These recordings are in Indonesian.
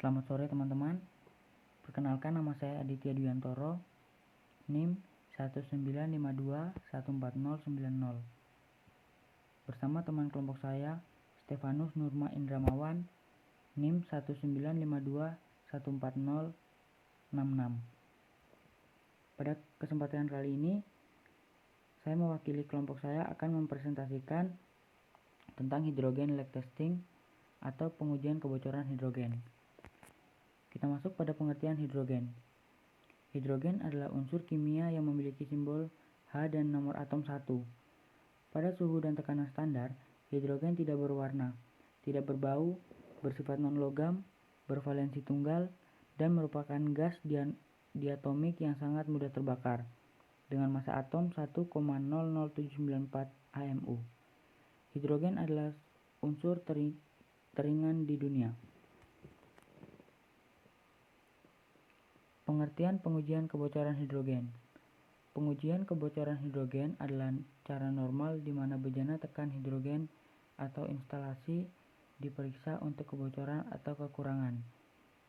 Selamat sore teman-teman. Perkenalkan, nama saya Aditya Dwiantoro, NIM 195214090. Bersama teman kelompok saya, Stefanus Nurma Indramawan, NIM 195214066. Pada kesempatan kali ini, saya mewakili kelompok saya akan mempresentasikan tentang hidrogen leak testing atau pengujian kebocoran hidrogen. Kita masuk pada pengertian hidrogen. Hidrogen adalah unsur kimia yang memiliki simbol H dan nomor atom 1. Pada suhu dan tekanan standar, hidrogen tidak berwarna, tidak berbau, bersifat non-logam, bervalensi tunggal, dan merupakan gas diatomik yang sangat mudah terbakar, dengan massa atom 1,00794 AMU. Hidrogen adalah unsur teringan di dunia. Pengertian pengujian kebocoran hidrogen. Pengujian kebocoran hidrogen adalah cara normal di mana bejana tekan hidrogen atau instalasi diperiksa untuk kebocoran atau kekurangan.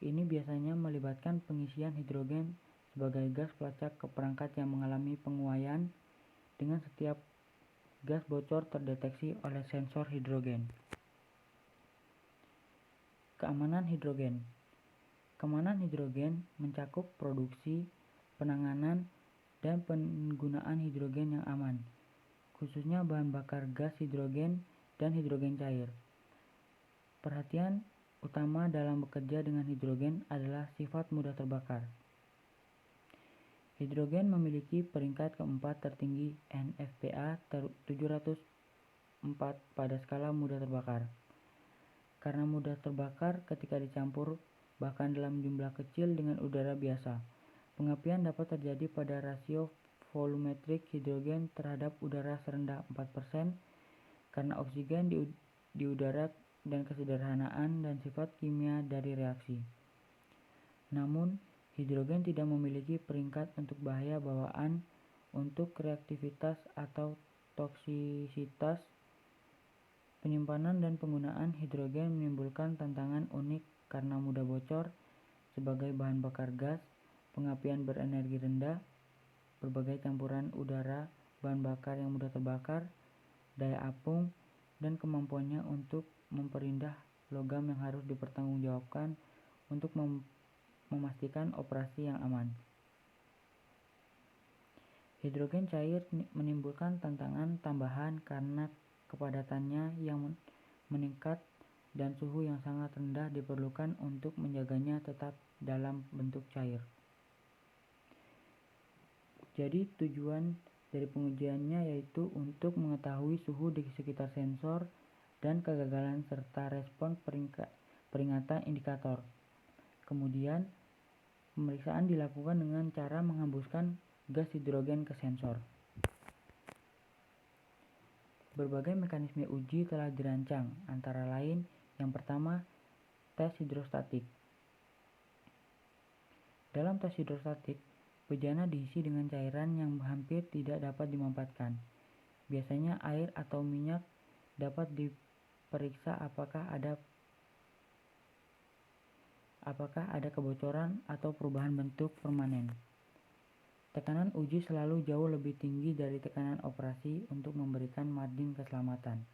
Ini biasanya melibatkan pengisian hidrogen sebagai gas pelacak ke perangkat yang mengalami penguaian. Dengan setiap gas bocor terdeteksi oleh sensor hidrogen. Keamanan hidrogen. Keamanan hidrogen mencakup produksi, penanganan, dan penggunaan hidrogen yang aman, khususnya bahan bakar gas hidrogen dan hidrogen cair. Perhatian utama dalam bekerja dengan hidrogen adalah sifat mudah terbakar. Hidrogen memiliki peringkat keempat tertinggi NFPA 704 pada skala mudah terbakar. Karena mudah terbakar ketika dicampur bahkan dalam jumlah kecil dengan udara biasa, pengapian dapat terjadi pada rasio volumetrik hidrogen terhadap udara serendah 4% karena oksigen di udara dan kesederhanaan dan sifat kimia dari reaksi. Namun, hidrogen tidak memiliki peringkat untuk bahaya bawaan, untuk reaktivitas atau toksisitas. Penyimpanan dan penggunaan hidrogen menimbulkan tantangan unik karena mudah bocor sebagai bahan bakar gas, pengapian berenergi rendah, berbagai campuran udara, bahan bakar yang mudah terbakar, daya apung, dan kemampuannya untuk memperindah logam yang harus dipertanggungjawabkan untuk memastikan operasi yang aman. Hidrogen cair menimbulkan tantangan tambahan karena kepadatannya yang meningkat dan suhu yang sangat rendah diperlukan untuk menjaganya tetap dalam bentuk cair. Jadi tujuan dari pengujiannya yaitu untuk mengetahui suhu di sekitar sensor dan kegagalan serta respon peringatan indikator. Kemudian, pemeriksaan dilakukan dengan cara menghembuskan gas hidrogen ke sensor. Berbagai mekanisme uji telah dirancang, antara lain yang pertama, tes hidrostatik. Dalam tes hidrostatik, bejana diisi dengan cairan yang hampir tidak dapat dimampatkan. Biasanya air atau minyak dapat diperiksa apakah ada kebocoran atau perubahan bentuk permanen. Tekanan uji selalu jauh lebih tinggi dari tekanan operasi untuk memberikan margin keselamatan.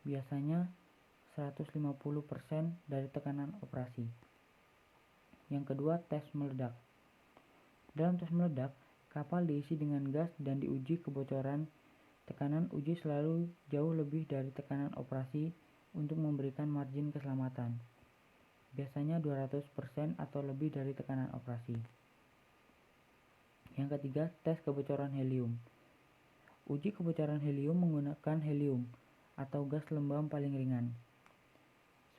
Biasanya 150% dari tekanan operasi. Yang kedua, tes meledak. Dalam tes meledak, kapal diisi dengan gas dan diuji kebocoran. Tekanan uji selalu jauh lebih dari tekanan operasi untuk memberikan margin keselamatan. Biasanya 200% atau lebih dari tekanan operasi. Yang ketiga, tes kebocoran helium. Uji kebocoran helium menggunakan helium atau gas lembab paling ringan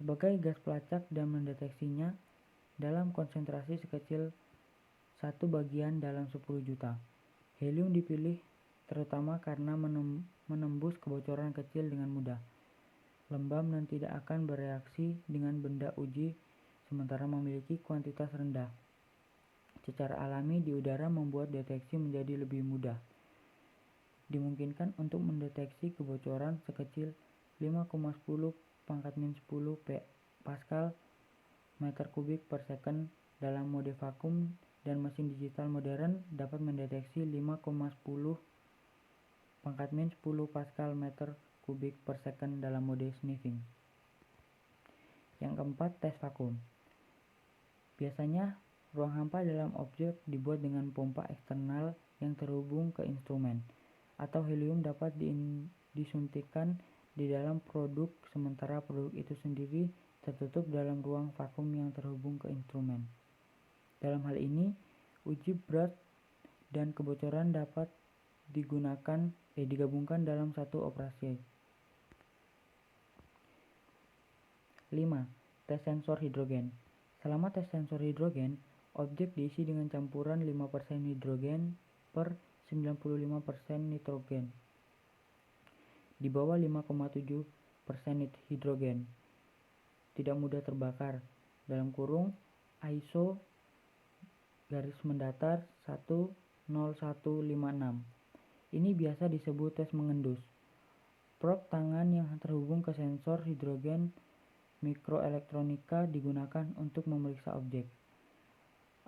sebagai gas pelacak dan mendeteksinya dalam konsentrasi sekecil 1 bagian dalam 10 juta. Helium dipilih terutama karena menembus kebocoran kecil dengan mudah, lembab dan tidak akan bereaksi dengan benda uji sementara memiliki kuantitas rendah. Secara alami di udara membuat deteksi menjadi lebih mudah. Dimungkinkan untuk mendeteksi kebocoran sekecil 5,10 pangkat min 10 Pascal meter kubik per second dalam mode vakum, dan mesin digital modern dapat mendeteksi 5,10 10 Pascal meter kubik per second dalam mode sniffing. Yang keempat, tes vakum. Biasanya, ruang hampa dalam objek dibuat dengan pompa eksternal yang terhubung ke instrumen, atau helium dapat disuntikkan di dalam produk, sementara produk itu sendiri tertutup dalam ruang vakum yang terhubung ke instrumen. Dalam hal ini, uji berat dan kebocoran dapat digabungkan dalam satu operasi. 5. Tes sensor hidrogen. Selama tes sensor hidrogen, objek diisi dengan campuran 5% hidrogen per 95% nitrogen. Di bawah 5,7% hidrogen. Tidak mudah terbakar. Dalam kurung ISO _10156. Ini biasa disebut tes mengendus. Probe tangan yang terhubung ke sensor hidrogen mikroelektronika digunakan untuk memeriksa objek.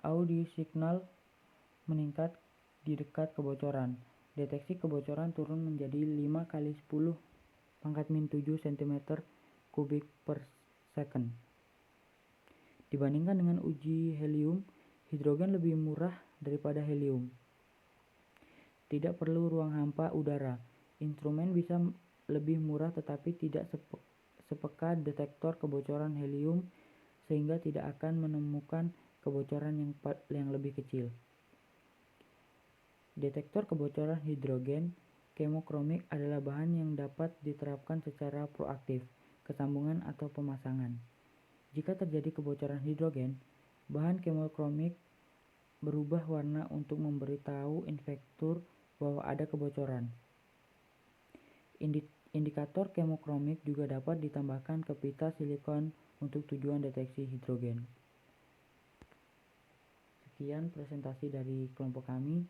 Audio signal meningkat di dekat kebocoran. Deteksi kebocoran turun menjadi 5 kali 10⁻⁷ cm kubik per second. Dibandingkan dengan uji helium, hidrogen lebih murah daripada helium. Tidak perlu ruang hampa udara. Instrumen bisa lebih murah tetapi tidak sepeka detektor kebocoran helium, sehingga tidak akan menemukan kebocoran yang lebih kecil. Detektor kebocoran hidrogen kemokromik adalah bahan yang dapat diterapkan secara proaktif, kesambungan atau pemasangan. Jika terjadi kebocoran hidrogen, bahan kemokromik berubah warna untuk memberitahu inspektur bahwa ada kebocoran. Indikator kemokromik juga dapat ditambahkan ke pita silikon untuk tujuan deteksi hidrogen. Sekian presentasi dari kelompok kami.